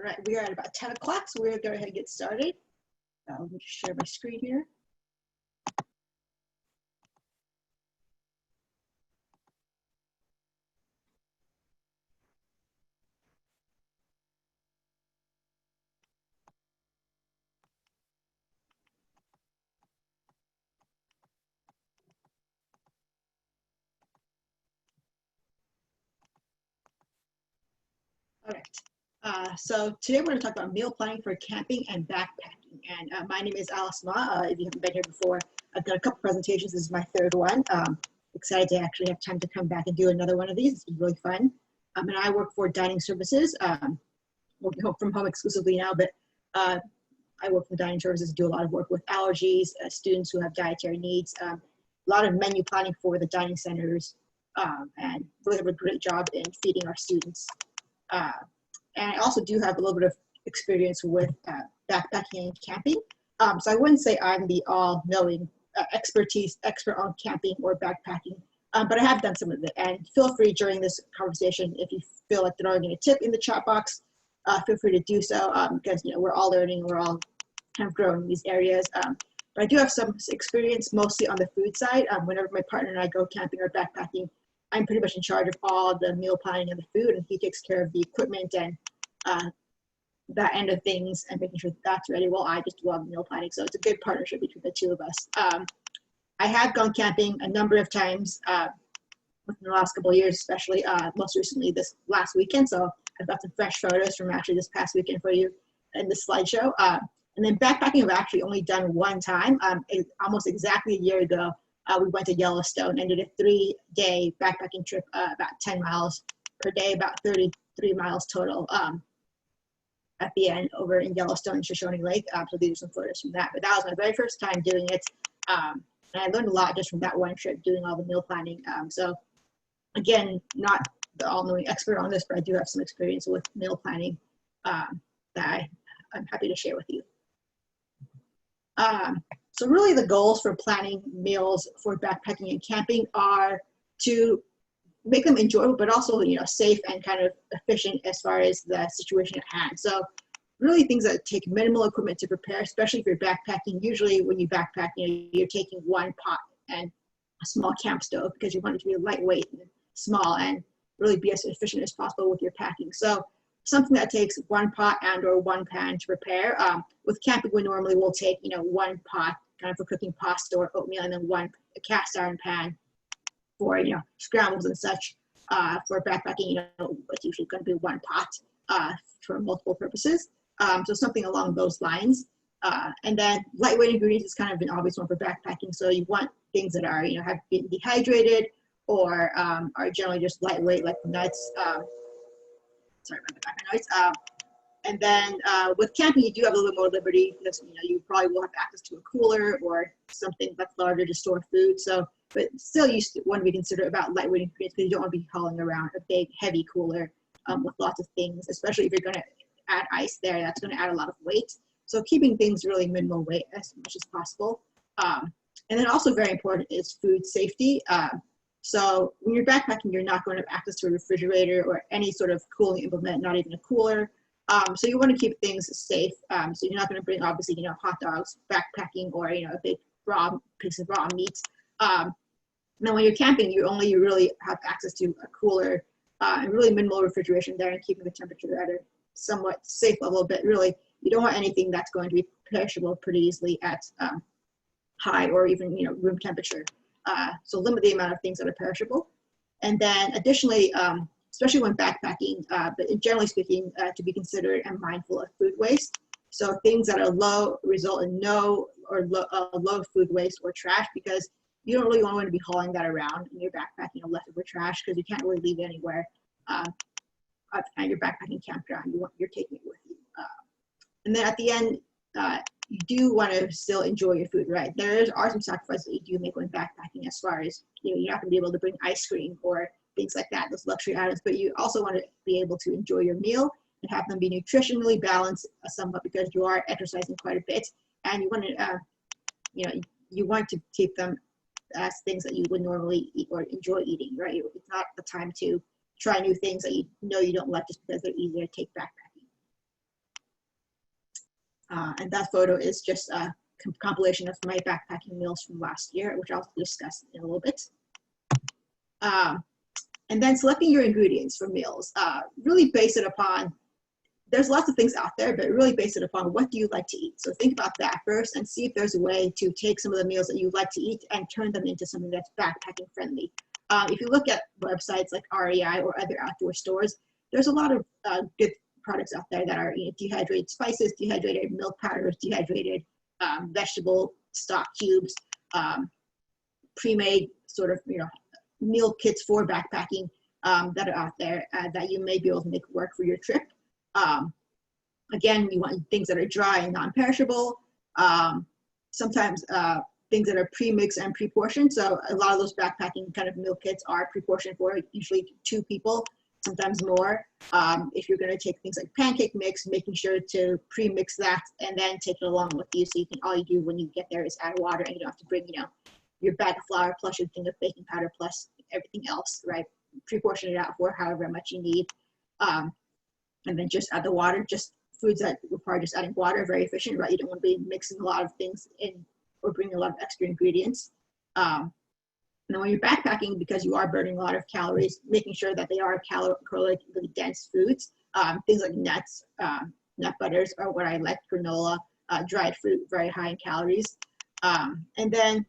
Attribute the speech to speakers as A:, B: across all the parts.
A: All right, we are at about 10 o'clock, so we're going to go ahead and get started. Let me just share my screen here. All right, so today we're going to talk about meal planning for camping and backpacking. And my name is Alice Ma. If you haven't been here before, I've done a couple presentations. This is my third one. Excited to actually have time to come back and do another one of these. It's been really fun. And I work for Dining Services, working from home exclusively now, but I work for Dining Services, do a lot of work with allergies, students who have dietary needs, a lot of menu planning for the dining centers, and really have a great job in feeding our students. And I also do have a little bit of experience with backpacking and camping. So I wouldn't say I'm the all-knowing expert on camping or backpacking, but I have done some of it. And feel free during this conversation, if you feel like throwing in a tip in the chat box, feel free to do so, because we're all learning, we're all kind of growing in these areas. But I do have some experience mostly on the food side. Whenever my partner and I go camping or backpacking, I'm pretty much in charge of all the meal planning and the food, and he takes care of the equipment and that end of things and making sure that's ready while I just do all the meal planning. So it's a good partnership between the two of us. I have gone camping a number of times within the last couple of years, especially most recently this last weekend. So I've got some fresh photos from actually this past weekend for you in the slideshow. And then backpacking I've actually only done one time. Almost exactly a year ago, we went to Yellowstone and did a 3-day backpacking trip, about 10 miles per day, about 33 miles total at the end over in Yellowstone and Shoshone Lake. So these are some photos from that. But that was my very first time doing it. And I learned a lot just from that one trip, doing all the meal planning. So again, not the all-knowing expert on this, but I do have some experience with meal planning that I'm happy to share with you. So really the goals for planning meals for backpacking and camping are to make them enjoyable, but also safe and kind of efficient as far as the situation at hand. So really things that take minimal equipment to prepare, especially if you're backpacking. Usually when you backpack, you're taking one pot and a small camp stove because you want it to be lightweight and small and really be as efficient as possible with your packing. So something that takes one pot and or one pan to prepare. With camping, we normally will take one pot kind of for cooking pasta or oatmeal, and then a cast iron pan for scrambles and such. For backpacking, it's usually going to be one pot for multiple purposes. So something along those lines. And then lightweight ingredients is kind of an obvious one for backpacking. So you want things that are have been dehydrated or are generally just lightweight, like nuts. Sorry about the background noise. And then with camping, you do have a little bit more liberty because you probably will have access to a cooler or something that's larger to store food. So, but still, you want to be considerate about lightweight ingredients because you don't want to be hauling around a big, heavy cooler with lots of things, especially if you're going to add ice there. That's going to add a lot of weight. So keeping things really minimal weight as much as possible. And then also very important is food safety. So when you're backpacking, you're not going to have access to a refrigerator or any sort of cooling implement, not even a cooler. So you want to keep things safe. So you're not going to bring, obviously, hot dogs backpacking or, a big raw piece of raw meat. Now when you're camping, you really have access to a cooler and really minimal refrigeration there and keeping the temperature at a somewhat safe level. But really, you don't want anything that's going to be perishable pretty easily at high or even, room temperature. So limit the amount of things that are perishable. And then additionally, especially when backpacking, but generally speaking, to be considerate and mindful of food waste. So things that are low result in no or low food waste or trash, because you don't really want to be hauling that around in your backpacking leftover trash because you can't really leave it anywhere at your backpacking campground. You're taking it with you. And then at the end, you do want to still enjoy your food, right? There are some sacrifices that you do make when backpacking as far as, you're not going to be able to bring ice cream or things like that, those luxury items, but you also want to be able to enjoy your meal and have them be nutritionally balanced somewhat because you are exercising quite a bit, and you want to, you want to keep them as things that you would normally eat or enjoy eating, right? It's not the time to try new things that you don't like just because they're easier to take backpacking. And that photo is just a compilation of my backpacking meals from last year, which I'll discuss in a little bit. And then selecting your ingredients for meals. Really base it upon, there's lots of things out there, but really base it upon what do you like to eat. So think about that first and see if there's a way to take some of the meals that you like to eat and turn them into something that's backpacking friendly. If you look at websites like REI or other outdoor stores, there's a lot of good products out there that are dehydrated spices, dehydrated milk powders, dehydrated vegetable stock cubes, pre-made sort of meal kits for backpacking that are out there that you may be able to make work for your trip. Again, you want things that are dry and non-perishable. Sometimes things that are pre-mixed and pre-portioned. So a lot of those backpacking kind of meal kits are pre-portioned for usually 2 people, sometimes more. If you're going to take things like pancake mix, making sure to pre-mix that and then take it along with you. So you can, all you do when you get there is add water, and you don't have to bring, your bag of flour plus your thing of baking powder plus everything else, right? Pre-portion it out for however much you need. And then just add the water. Just foods that require just adding water, very efficient, right? You don't want to be mixing a lot of things in or bringing a lot of extra ingredients. And then when you're backpacking, because you are burning a lot of calories, making sure that they are calorically dense foods. Things like nuts, nut butters are what I like, granola, dried fruit, very high in calories. And then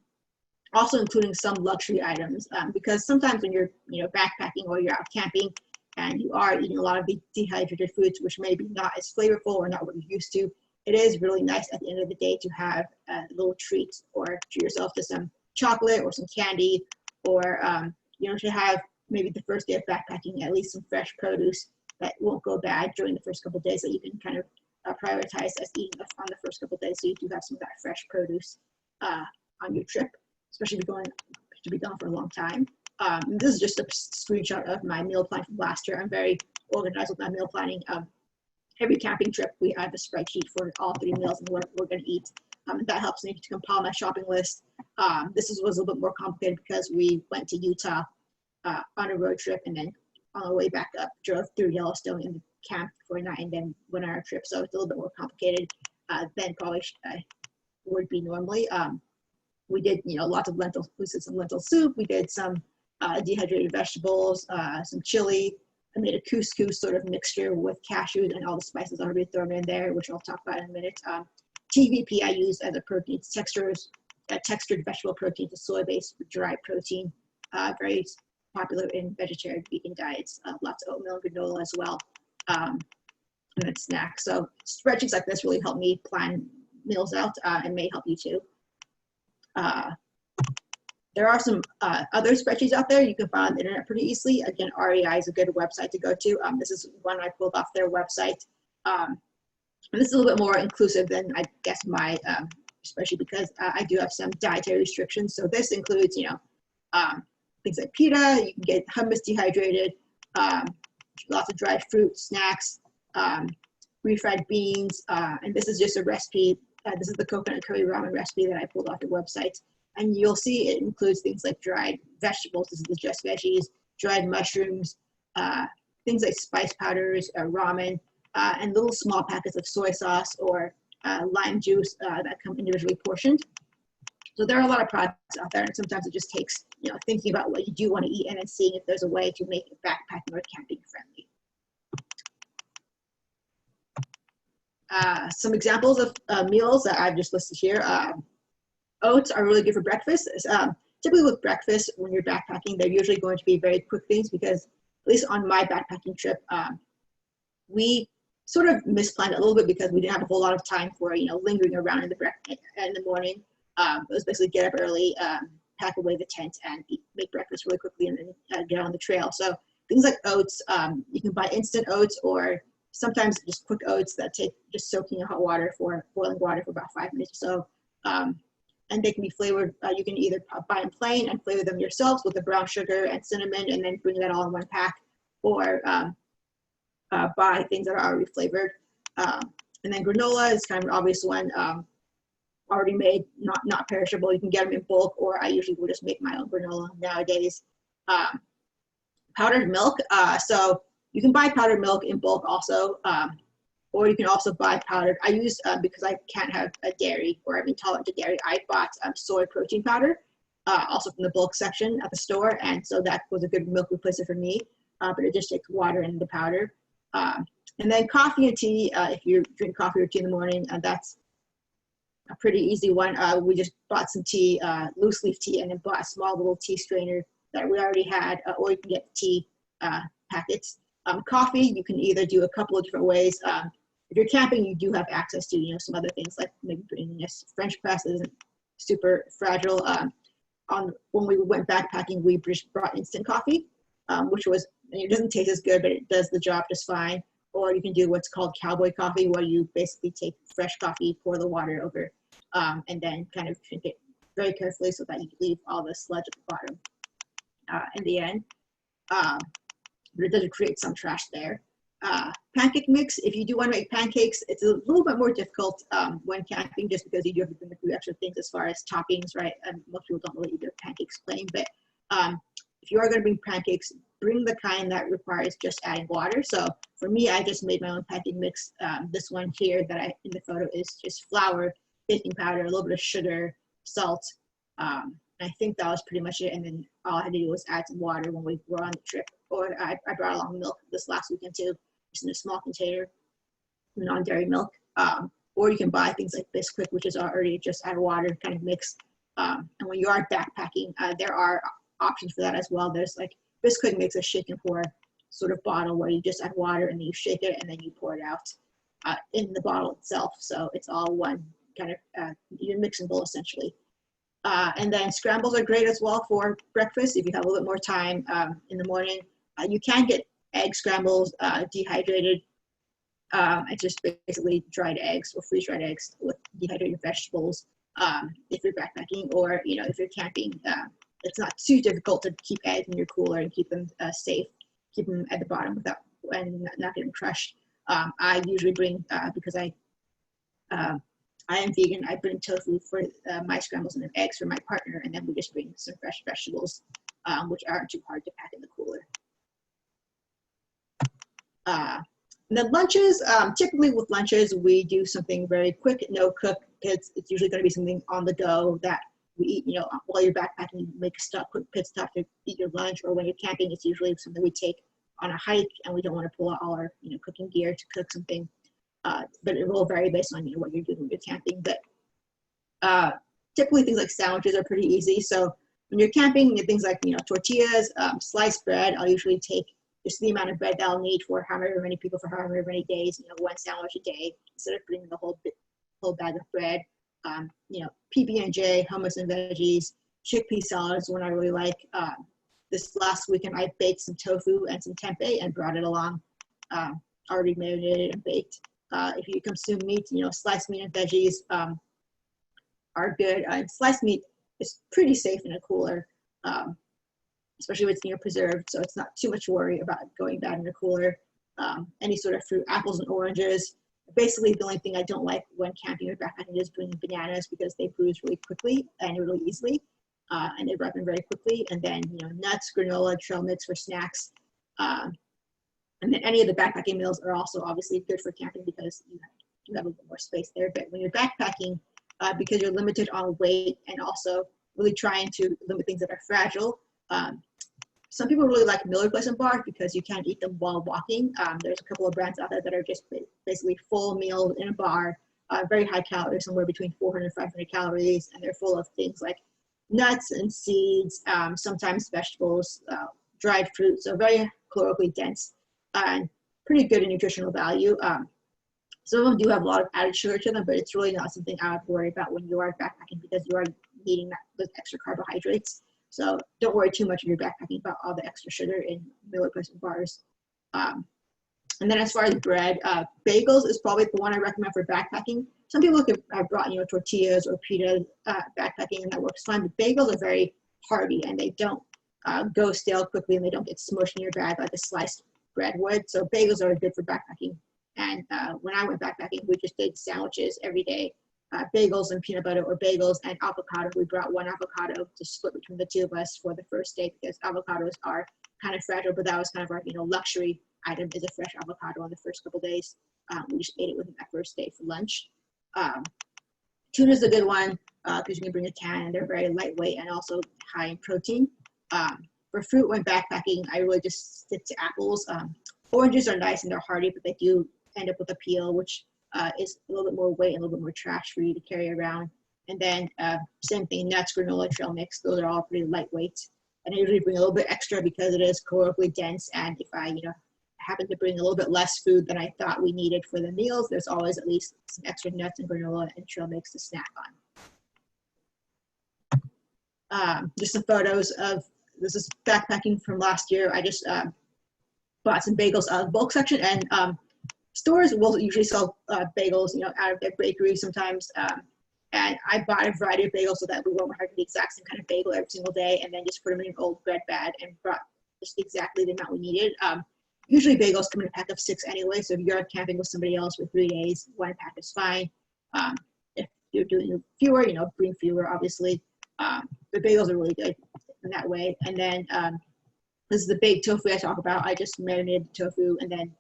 A: also including some luxury items, because sometimes when you're backpacking or you're out camping and you are eating a lot of the dehydrated foods, which may be not as flavorful or not what you're used to, it is really nice at the end of the day to have a little treat or treat yourself to some chocolate or some candy, or to have maybe the first day of backpacking at least some fresh produce that won't go bad during the first couple of days, that you can kind of prioritize as eating on the first couple of days, so you do have some of that fresh produce on your trip, especially if you're going to be gone for a long time. This is just a screenshot of my meal plan from last year. I'm very organized with my meal planning. Every camping trip, we have a spreadsheet for all 3 meals and what we're going to eat. That helps me to compile my shopping list. This was a little bit more complicated because we went to Utah on a road trip, and then on the way back up, drove through Yellowstone and camped for a night, and then went on our trip. So it's a little bit more complicated than probably would be normally. We did, lots of lentils. We did some lentil soup. We did some dehydrated vegetables, some chili. I made a couscous sort of mixture with cashews and all the spices already thrown in there, which I'll talk about in a minute. TVP I use as a protein. It's textured vegetable protein, to soy-based dry protein. Very popular in vegetarian, vegan diets. Lots of oatmeal and granola as well. And then snacks. So spreadsheets like this really help me plan meals out and may help you too. There are some other spreadsheets out there you can find on the internet pretty easily. Again, REI is a good website to go to. This is one I pulled off their website. And this is a little bit more inclusive than I guess my, especially because I do have some dietary restrictions. So this includes, things like pita. You can get hummus dehydrated, lots of dried fruit, snacks, refried beans. And this is just a recipe. This is the coconut curry ramen recipe that I pulled off the website. And you'll see it includes things like dried vegetables. This is the just veggies, dried mushrooms, things like spice powders, ramen, and little small packets of soy sauce or lime juice that come individually portioned. So there are a lot of products out there, and sometimes it just takes thinking about what you do want to eat and then seeing if there's a way to make it backpacking or camping friendly. Some examples of meals that I've just listed here. Oats are really good for breakfast. Typically with breakfast, when you're backpacking, they're usually going to be very quick things because, at least on my backpacking trip, we sort of misplanned it a little bit because we didn't have a whole lot of time for lingering around in the morning. It was basically get up early, pack away the tent, and make breakfast really quickly, and then get on the trail. So things like oats, you can buy instant oats or sometimes just quick oats that take just soaking in hot water for boiling water for about 5 minutes or so. And they can be flavored. You can either buy them plain and flavor them yourselves with the brown sugar and cinnamon, and then bring that all in one pack, or buy things that are already flavored. And then granola is kind of an obvious one, already made, not perishable. You can get them in bulk, or I usually will just make my own granola nowadays. Powdered milk. So you can buy powdered milk in bulk also. or you can also buy powdered. I use, because I can't have a dairy or I'm intolerant to dairy, I bought soy protein powder, also from the bulk section at the store. And so that was a good milk replacer for me, but it just takes water and the powder. And then coffee and tea, if you drink coffee or tea in the morning, that's a pretty easy one. We just bought some tea, loose leaf tea, and then bought a small little tea strainer that we already had, or you can get tea packets. Coffee, you can either do a couple of different ways. If you're camping, you do have access to, you know, some other things like maybe bringing a French press that isn't super fragile. When we went backpacking, we just brought instant coffee, which was, it doesn't taste as good, but it does the job just fine. Or you can do what's called cowboy coffee, where you basically take fresh coffee, pour the water over, and then kind of drink it very carefully so that you leave all the sludge at the bottom in the end. But it does create some trash there. Pancake mix, if you do want to make pancakes, it's a little bit more difficult when camping, just because you do have to bring a few extra things as far as toppings, right? And most people don't really eat their pancakes plain, but if you are going to bring pancakes, bring the kind that requires just adding water. So for me, I just made my own pancake mix. This one here that I in the photo is just flour, baking powder, a little bit of sugar, salt. I think that was pretty much it. And then all I had to do was add some water when we were on the trip. Or I brought along milk this last weekend too, just in a small container, non-dairy milk. Or you can buy things like Bisquick, which is already just add water kind of mix. And when you are backpacking, there are options for that as well. There's like Bisquick makes a shake and pour sort of bottle where you just add water and then you shake it and then you pour it out in the bottle itself. So it's all one kind of you mix and bowl essentially. And then scrambles are great as well for breakfast if you have a little bit more time in the morning. You can get egg scrambles dehydrated. It's just basically dried eggs or freeze-dried eggs with dehydrated vegetables if you're backpacking, or you know, if you're camping. It's not too difficult to keep eggs in your cooler and keep them safe. Keep them at the bottom without and not getting crushed. I usually bring because I am vegan. I bring tofu for my scrambles and then eggs for my partner, and then we just bring some fresh vegetables, which aren't too hard to pack in the cooler. And then lunches, typically with lunches, we do something very quick, no cook, because it's usually going to be something on the go that we eat, you know, while you're backpacking, you make a stop, quick pit stop to eat your lunch, or when you're camping, it's usually something we take on a hike and we don't want to pull out all our, you know, cooking gear to cook something. But it will vary based on, you know, what you're doing when you're camping. But typically things like sandwiches are pretty easy. So when you're camping, things like, you know, tortillas, sliced bread, I'll usually take just the amount of bread that I'll need for however many people for however many days, you know, one sandwich a day, instead of putting the whole bag of bread. You know, PB&J, hummus and veggies, chickpea salads, one I really like. This last weekend, I baked some tofu and some tempeh and brought it along, already marinated and baked. If you consume meat, you know, sliced meat and veggies are good. Sliced meat is pretty safe in a cooler, especially if it's, you know, preserved, so it's not too much worry about going bad in a cooler. Any sort of fruit, apples and oranges. Basically, the only thing I don't like when camping or backpacking is bringing bananas, because they bruise really quickly and really easily, and they ripen very quickly. And then, you know, nuts, granola, trail mix for snacks. And then any of the backpacking meals are also obviously good for camping because you have a little more space there. But when you're backpacking, because you're limited on weight and also really trying to limit things that are fragile, some people really like meal replacement bars because you can't eat them while walking. There's a couple of brands out there that are just basically full meals in a bar, very high calories, somewhere between 400 and 500 calories, and they're full of things like nuts and seeds, sometimes vegetables, dried fruit, so very calorically dense and pretty good in nutritional value. Some of them do have a lot of added sugar to them, but it's really not something I would worry about when you are backpacking because you are needing those extra carbohydrates. So don't worry too much when you're backpacking about all the extra sugar in meal replacement bars. And then as far as bread, bagels is probably the one I recommend for backpacking. Some people have brought, you know, tortillas or pita backpacking, and that works fine. But bagels are very hearty and they don't go stale quickly and they don't get smushed in your bag like a sliced bread would. So bagels are good for backpacking. And when I went backpacking, we just did sandwiches every day. Bagels and peanut butter, or bagels and avocado. We brought one avocado to split between the two of us for the first day because avocados are kind of fragile, but that was kind of our, you know, luxury item is a fresh avocado on the first couple days. We just ate it with my first day for lunch. Tuna is a good one because you can bring a can and they're very lightweight and also high in protein. For fruit, when backpacking, I really just stick to apples. Oranges are nice and they're hardy, but they do end up with a peel, which is a little bit more weight and a little bit more trash for you to carry around. And then same thing, nuts, granola, trail mix, those are all pretty lightweight. And I usually bring a little bit extra because it is calorically dense. And if I, happen to bring a little bit less food than I thought we needed for the meals, there's always at least some extra nuts and granola and trail mix to snack on. Just some photos of, this is backpacking from last year. I just bought some bagels out of the bulk section, and stores will usually sell bagels, out of their bakery sometimes. And I bought a variety of bagels so that we won't have the exact same kind of bagel every single day, and then just put them in an old bread bag and brought just exactly the amount we needed. Usually bagels come in a pack of 6 anyway, so if you're camping with somebody else for 3 days, 1 pack is fine. If you're doing fewer, bring fewer, obviously. The bagels are really good in that way. And then this is the baked tofu I talk about. I just marinated the tofu and then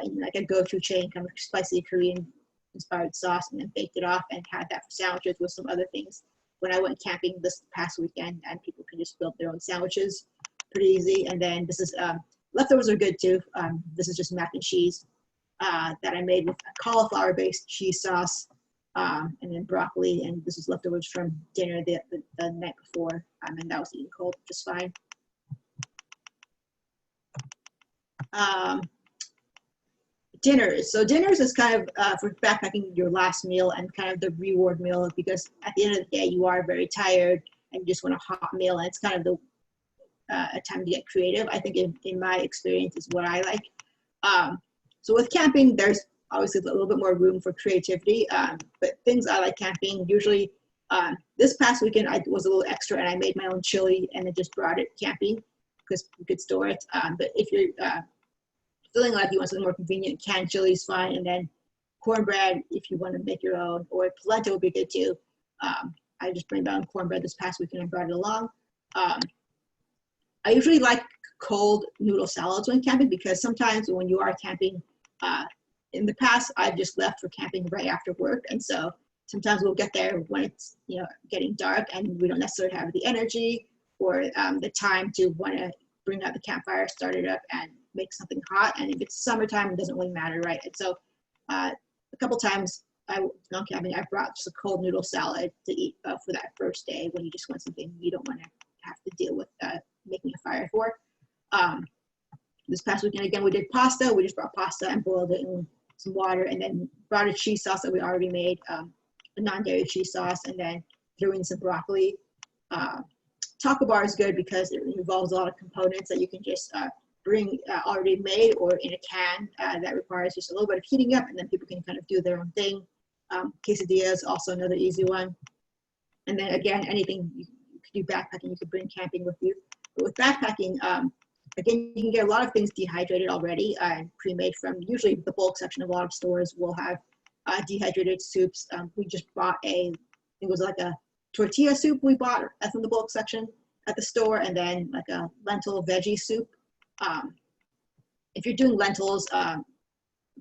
A: in like a go-to chain, kind of spicy Korean inspired sauce, and then baked it off and had that for sandwiches with some other things when I went camping this past weekend, and people can just build their own sandwiches pretty easy. And then this is leftovers are good too. This is just mac and cheese that I made with a cauliflower-based cheese sauce, and then broccoli. And this is leftovers from dinner the night before, and that was eaten cold just fine. Dinners. So dinners is kind of for backpacking your last meal and kind of the reward meal, because at the end of the day you are very tired and you just want a hot meal, and it's kind of the a time to get creative. I think in my experience is what I like. So with camping, there's obviously a little bit more room for creativity, but things I like camping usually, this past weekend I was a little extra and I made my own chili and then just brought it camping because you could store it. But if you're feeling like you want something more convenient, canned chili is fine, and then cornbread if you want to make your own, or polenta would be good too. I just made my own cornbread this past weekend and brought it along. I usually like cold noodle salads when camping, because sometimes when you are camping, in the past I've just left for camping right after work, and so sometimes we'll get there when it's getting dark and we don't necessarily have the energy or the time to want to bring out the campfire, start it up, and make something hot. And if it's summertime, it doesn't really matter, right? And so a couple times I gone camping, I brought just a cold noodle salad to eat for that first day when you just want something you don't want to have to deal with making a fire for. This past weekend, again, we did pasta. We just brought pasta and boiled it in some water, and then brought a cheese sauce that we already made, a non-dairy cheese sauce, and then threw in some broccoli. Taco bar is good because it involves a lot of components that you can just bring already made or in a can that requires just a little bit of heating up, and then people can kind of do their own thing. Quesadillas, also another easy one. And then again, anything you could do backpacking, you could bring camping with you. But with backpacking, again, you can get a lot of things dehydrated already and pre-made from, usually the bulk section of a lot of stores will have dehydrated soups. We just bought it was like a tortilla soup we bought from the bulk section at the store, and then like a lentil veggie soup. If you're doing lentils,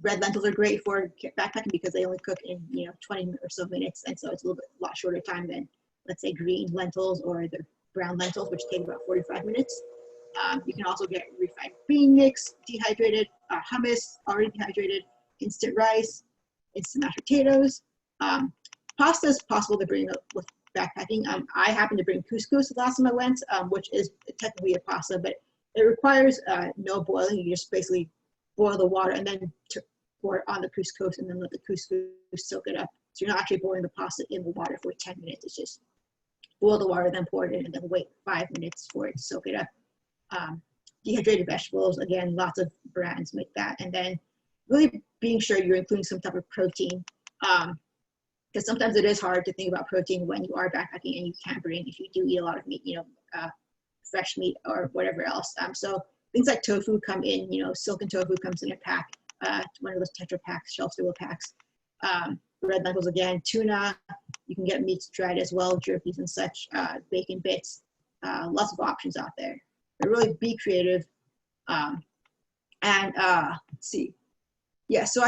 A: red lentils are great for backpacking because they only cook in 20 or so minutes, and so it's a lot shorter time than, let's say, green lentils or the brown lentils, which take about 45 minutes. You can also get refined bean mix, dehydrated, hummus, already dehydrated, instant rice, instant mashed potatoes. Pasta is possible to bring with backpacking. I happened to bring couscous the last time I went, which is technically a pasta, but it requires no boiling. You just basically boil the water and then pour it on the couscous and then let the couscous soak it up. So you're not actually boiling the pasta in the water for 10 minutes. It's just boil the water, then pour it in, and then wait 5 minutes for it to soak it up. Dehydrated vegetables, again, lots of brands make that. And then really being sure you're including some type of protein, because sometimes it is hard to think about protein when you are backpacking and you can't bring, if you do eat a lot of meat, fresh meat or whatever else. So things like tofu come in, silken tofu comes in a pack, one of those Tetra packs, shelf stable packs. Red lentils, again, tuna, you can get meats dried as well, jerkies and such, bacon bits, lots of options out there. But really be creative. Let's see. Yeah, so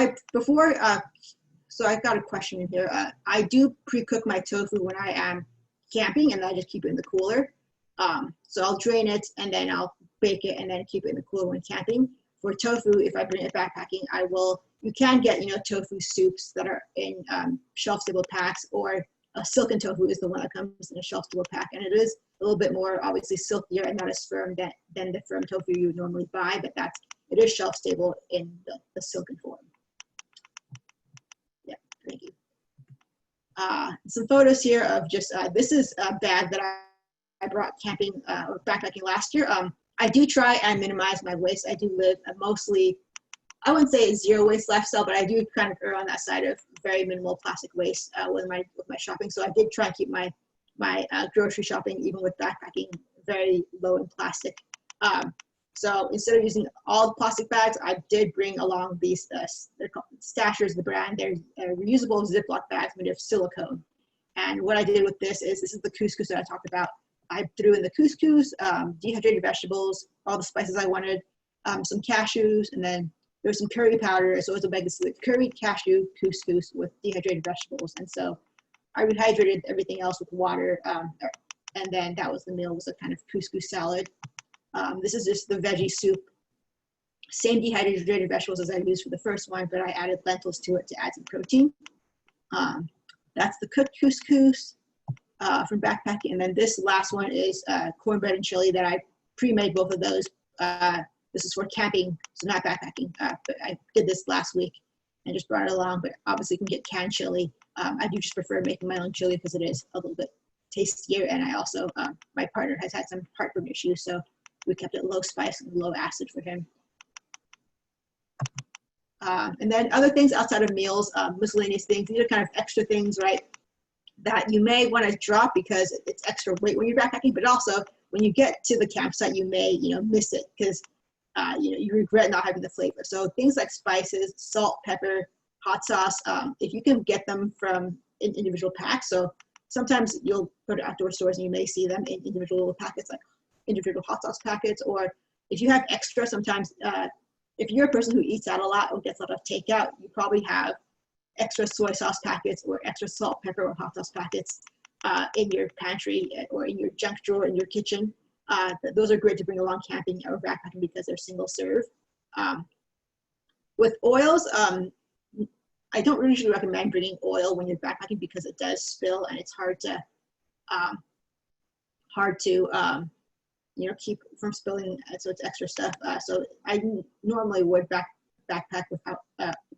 A: so I've got a question in here. I do pre-cook my tofu when I am camping, and I just keep it in the cooler. So I'll drain it, and then I'll bake it, and then keep it in the cooler when camping. For tofu, if I bring it backpacking, you can get, tofu soups that are in shelf-stable packs, or a silken tofu is the one that comes in a shelf-stable pack, and it is a little bit more, obviously, silkier and not as firm than the firm tofu you would normally buy, but it is shelf-stable in the silken form. Yeah, thank you. Some photos here of just, this is a bag that I brought camping or backpacking last year. I do try and minimize my waste. I do live mostly, I wouldn't say zero waste lifestyle, but I do kind of err on that side of very minimal plastic waste with my shopping. So I did try and keep my grocery shopping, even with backpacking, very low in plastic. So instead of using all the plastic bags, I did bring along these, they're called Stashers, the brand. They're reusable Ziploc bags made of silicone. And what I did with this is the couscous that I talked about. I threw in the couscous, dehydrated vegetables, all the spices I wanted, some cashews, and then there was some curry powder. So it was a bag of curry, cashew, couscous with dehydrated vegetables. And so I rehydrated everything else with water. And then that was the meal, was a kind of couscous salad. This is just the veggie soup. Same dehydrated vegetables as I used for the first one, but I added lentils to it to add some protein. That's the cooked couscous from backpacking. And then this last one is cornbread and chili that I pre-made both of those. This is for camping, so not backpacking, but I did this last week and just brought it along, but obviously you can get canned chili. I do just prefer making my own chili because it is a little bit tastier, and I also, my partner has had some heartburn issues, so we kept it low spice and low acid for him. And then other things outside of meals, miscellaneous things, these are kind of extra things, right, that you may want to drop because it's extra weight when you're backpacking, but also when you get to the campsite, you may, miss it because, you regret not having the flavor. So things like spices, salt, pepper, hot sauce, if you can get them from individual packs. So sometimes you'll go to outdoor stores and you may see them in individual packets, like individual hot sauce packets, or if you have extra, sometimes if you're a person who eats out a lot or gets a lot of takeout, you probably have extra soy sauce packets or extra salt, pepper, or hot sauce packets in your pantry or in your junk drawer in your kitchen. Those are great to bring along camping or backpacking because they're single serve. With oils, I don't usually recommend bringing oil when you're backpacking because it does spill and it's hard to keep from spilling, so it's extra stuff. So I normally would backpack without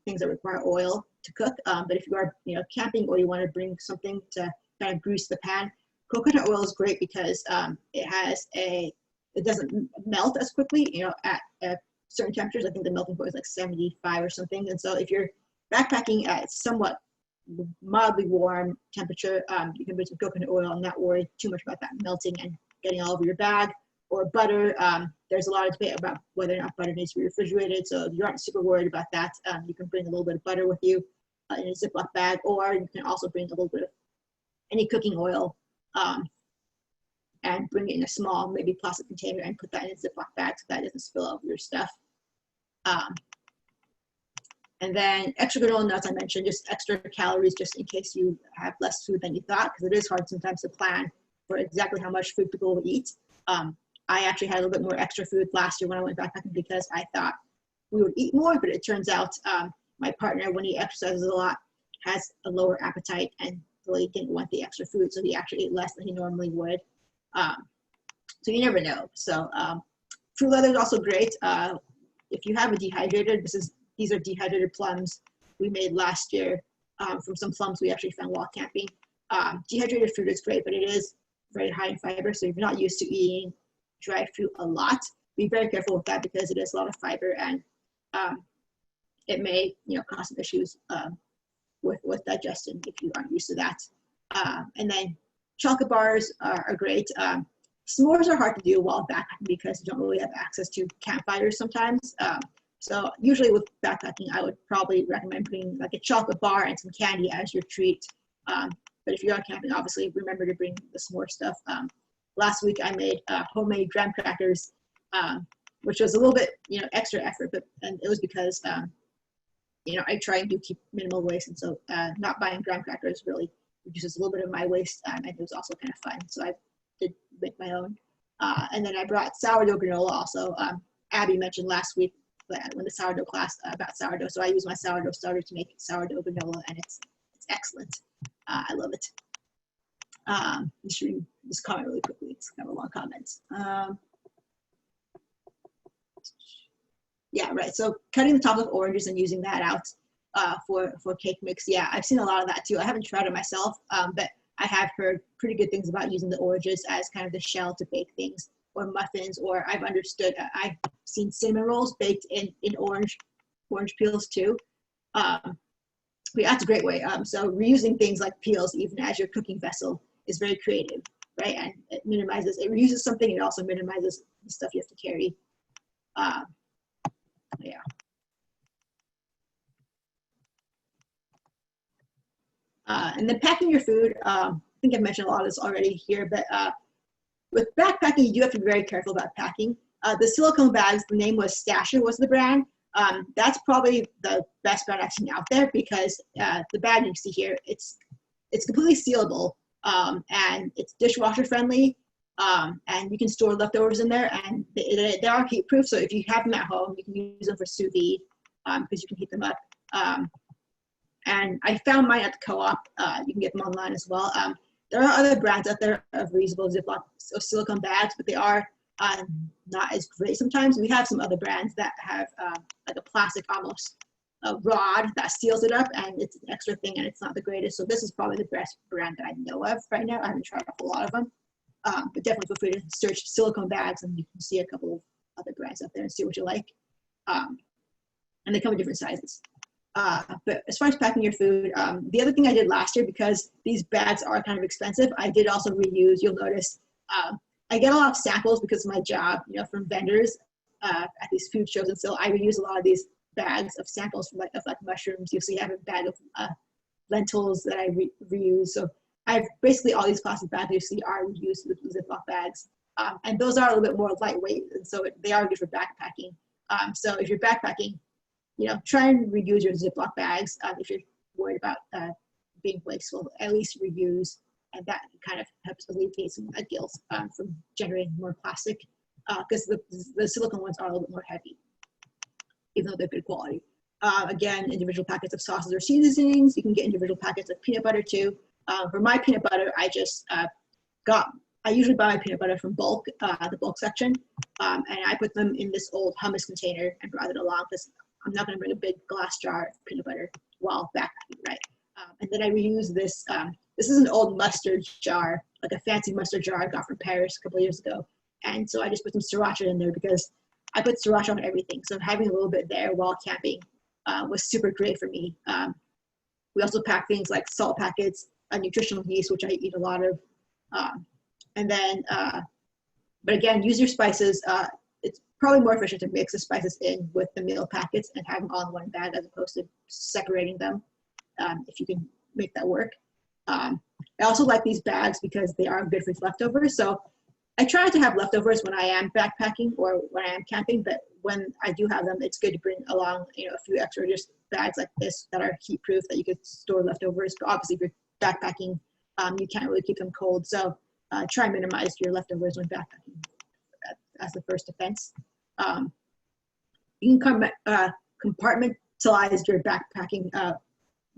A: things that require oil to cook. But if you are, camping or you want to bring something to kind of grease the pan, coconut oil is great because it doesn't melt as quickly, at certain temperatures. I think the melting point is like 75 or something. And so if you're backpacking at somewhat mildly warm temperature, you can bring some coconut oil and not worry too much about that melting and getting all over your bag. Or butter, there's a lot of debate about whether or not butter needs to be refrigerated. So if you aren't super worried about that, you can bring a little bit of butter with you in a Ziploc bag, or you can also bring a little bit of any cooking oil and bring it in a small, maybe plastic container and put that in a Ziploc bag so that doesn't spill over your stuff. And then extra granola nuts, I mentioned, just extra calories just in case you have less food than you thought, because it is hard sometimes to plan for exactly how much food people will eat. I actually had a little bit more extra food last year when I went backpacking because I thought we would eat more, but it turns out my partner, when he exercises a lot, has a lower appetite and really didn't want the extra food, so he actually ate less than he normally would. So you never know. So fruit leather is also great. If you have a dehydrated, these are dehydrated plums we made last year from some plums we actually found while camping. Dehydrated fruit is great, but it is very high in fiber. So if you're not used to eating dried fruit a lot, be very careful with that because it is a lot of fiber and it may, cause some issues with digestion if you aren't used to that. And then chocolate bars are great. S'mores are hard to do while backpacking because you don't really have access to campfires sometimes. So usually with backpacking, I would probably recommend bringing like a chocolate bar and some candy as your treat. But if you're out camping, obviously remember to bring the s'more stuff. Last week I made homemade graham crackers, which was a little bit, extra effort, and it was because I try and do keep minimal waste, and so not buying graham crackers really reduces a little bit of my waste, and it was also kind of fun. So I did make my own. And then I brought sourdough granola also. Abby mentioned last week when the sourdough class about sourdough. So I use my sourdough starter to make sourdough granola, and it's excellent. I love it. Just read this comment really quickly. It's kind of a long comment. Yeah, right. So cutting the tops of oranges and using that out for cake mix. Yeah, I've seen a lot of that too. I haven't tried it myself, but I have heard pretty good things about using the oranges as kind of the shell to bake things or muffins, or I've seen cinnamon rolls baked in orange peels too. But yeah, that's a great way. So reusing things like peels, even as your cooking vessel, is very creative, right? And it reuses something, it also minimizes the stuff you have to carry. Yeah. And then packing your food, I think I've mentioned a lot of this already here, but with backpacking, you do have to be very careful about packing. The silicone bags, the name was Stasher was the brand. That's probably the best brand I've seen out there, because the bag you see here, it's completely sealable, and it's dishwasher friendly, and you can store leftovers in there, and they are heat proof. So if you have them at home, you can use them for sous vide, because you can heat them up. And I found mine at the co-op. You can get them online as well. There are other brands out there of reusable Ziploc silicone bags, but they are not as great sometimes. We have some other brands that have like a plastic almost rod that seals it up, and it's an extra thing, and it's not the greatest. So this is probably the best brand that I know of right now. I haven't tried a whole lot of them, but definitely feel free to search silicone bags, and you can see a couple of other brands out there and see what you like. And they come in different sizes. But as far as packing your food, the other thing I did last year, because these bags are kind of expensive, I did also reuse. You'll notice I get a lot of samples because of my job, from vendors at these food shows, and so I reuse a lot of these bags of samples from like mushrooms. You'll see I have a bag of lentils that I reuse. So I have basically all these plastic bags you see are reused with Ziploc bags, and those are a little bit more lightweight, and so they are good for backpacking. So if you're backpacking, try and reuse your Ziploc bags. If you're worried about being wasteful, at least reuse, and that kind of helps alleviate some guilt from generating more plastic, because the silicone ones are a little bit more heavy, even though they're good quality. Again, individual packets of sauces or seasonings. You can get individual packets of peanut butter too. For my peanut butter, I usually buy my peanut butter from bulk, the bulk section, and I put them in this old hummus container and brought it along, because I'm not going to bring a big glass jar of peanut butter while backpacking, right? And then I reuse this. This is an old mustard jar, like a fancy mustard jar I got from Paris a couple of years ago. And so I just put some sriracha in there, because I put sriracha on everything. So having a little bit there while camping was super great for me. We also pack things like salt packets, nutritional yeast, which I eat a lot of. And then, but again, use your spices. It's probably more efficient to mix the spices in with the meal packets and have them all in one bag, as opposed to separating them, if you can make that work. I also like these bags because they are good for leftovers. So I try not to have leftovers when I am backpacking or when I am camping, but when I do have them, it's good to bring along, a few extra just bags like this that are heat proof, that you could store leftovers. But obviously if you're backpacking, you can't really keep them cold. So try and minimize your leftovers when backpacking as the first defense. You can compartmentalize your backpacking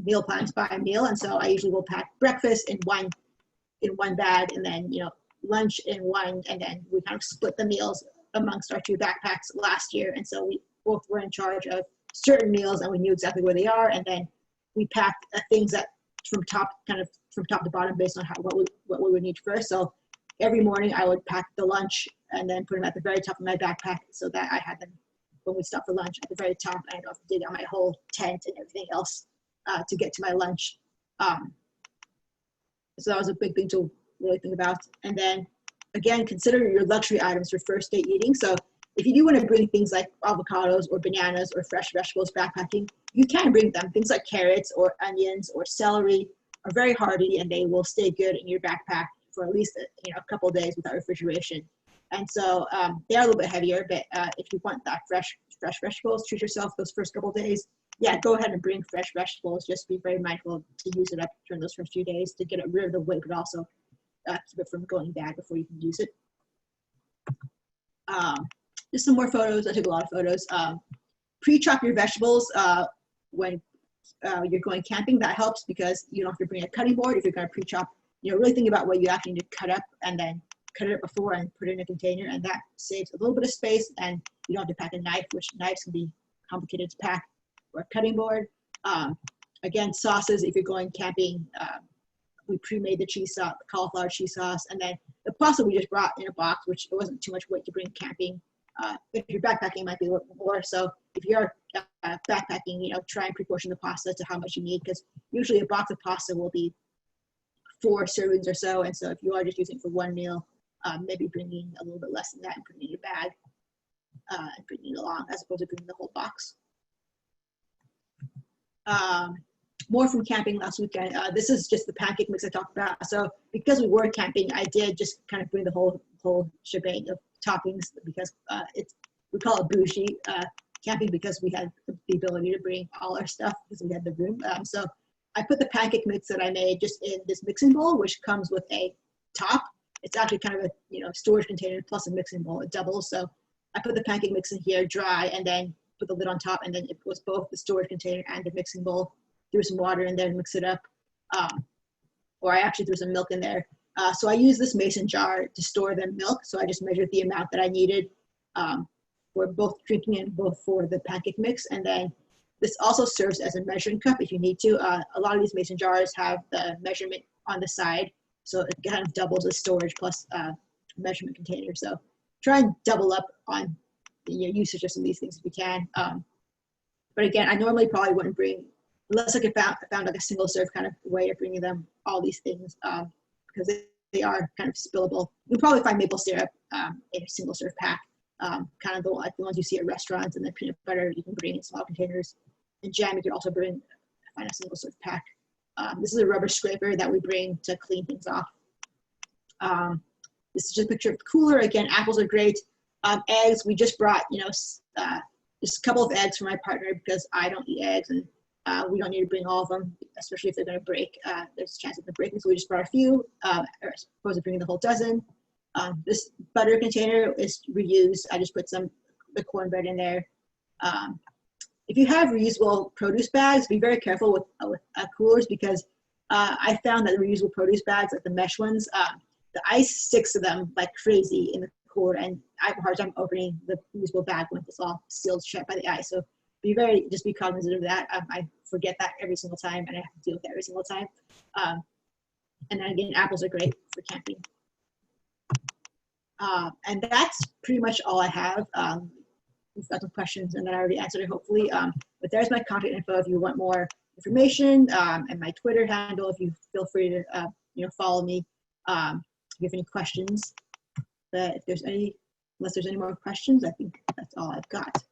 A: meal plans by meal, and so I usually will pack breakfast in one bag, and then lunch in one, and then we kind of split the meals amongst our two backpacks last year, and so we both were in charge of certain meals, and we knew exactly where they are, and then we packed things that from top to bottom based on what we would need first. So every morning I would pack the lunch and then put them at the very top of my backpack, so that I had them when we stopped for lunch at the very top, and I don't have to dig out my whole tent and everything else to get to my lunch. So that was a big thing to really think about. And then again, consider your luxury items for first day eating. So if you do want to bring things like avocados or bananas or fresh vegetables backpacking, you can bring them. Things like carrots or onions or celery are very hardy, and they will stay good in your backpack for at least a couple of days without refrigeration. And so they are a little bit heavier, but if you want that fresh vegetables, treat yourself those first couple of days. yeah, go ahead and bring fresh vegetables. Just be very mindful to use it up during those first few days to get rid of the weight, but also keep it from going bad before you can use it. Just some more photos. I took a lot of photos. Pre-chop your vegetables when you're going camping. That helps because you don't have to bring a cutting board if you're going to pre-chop. Really think about what you actually need to cut up and then cut it up before and put it in a container, and that saves a little bit of space, and you don't have to pack a knife, which knives can be complicated to pack, or a cutting board. Again, sauces, if you're going camping, we pre-made the cheese sauce, the cauliflower cheese sauce, and then the pasta we just brought in a box, which it wasn't too much weight to bring camping. If you're backpacking, it might be a little more. So if you're backpacking, try and pre-portion the pasta to how much you need, because usually a box of pasta will be 4 servings or so. And so if you are just using it for one meal, maybe bringing a little bit less than that and putting it in your bag and bringing it along as opposed to bringing the whole box. More from camping last weekend. This is just the pancake mix I talked about. So because we were camping, I did just kind of bring the whole shebang of toppings, because we call it bougie camping because we had the ability to bring all our stuff because we had the room. So I put the pancake mix that I made just in this mixing bowl, which comes with a top. It's actually kind of a storage container plus a mixing bowl. It doubles. So I put the pancake mix in here dry and then put the lid on top, and then it was both the storage container and the mixing bowl. Threw some water in there and mix it up. Or I actually threw some milk in there. So I use this mason jar to store the milk. So I just measured the amount that I needed for both drinking and both for the pancake mix. And then this also serves as a measuring cup if you need to. A lot of these mason jars have the measurement on the side, so it kind of doubles as storage plus measurement container. So try and double up on the usage of some of these things if you can. But again, I normally probably wouldn't bring, unless I could found like a single serve kind of way of bringing them all these things, because they are kind of spillable. You can probably find maple syrup in a single serve pack, kind of the ones you see at restaurants, and then peanut butter you can bring in small containers. And jam you can also find a single serve pack. This is a rubber scraper that we bring to clean things off. This is just a picture of the cooler. Again, apples are great. Eggs, we just brought just a couple of eggs for my partner because I don't eat eggs, and we don't need to bring all of them, especially if they're going to break. There's a chance of them breaking, so we just brought a few, as opposed to bringing the whole dozen. This butter container is reused. I just put the cornbread in there. If you have reusable produce bags, be very careful with coolers, because I found that the reusable produce bags, like the mesh ones, the ice sticks to them like crazy in the cooler, and I have a hard time opening the reusable bag when it's all sealed shut by the ice. So just be cognizant of that. I forget that every single time, and I have to deal with that every single time. And then again, apples are great for camping. And that's pretty much all I have. We've got some questions, and then I already answered it, hopefully. But there's my contact info if you want more information, and my Twitter handle if you feel free to follow me if you have any questions. But unless there's any more questions, I think that's all I've got.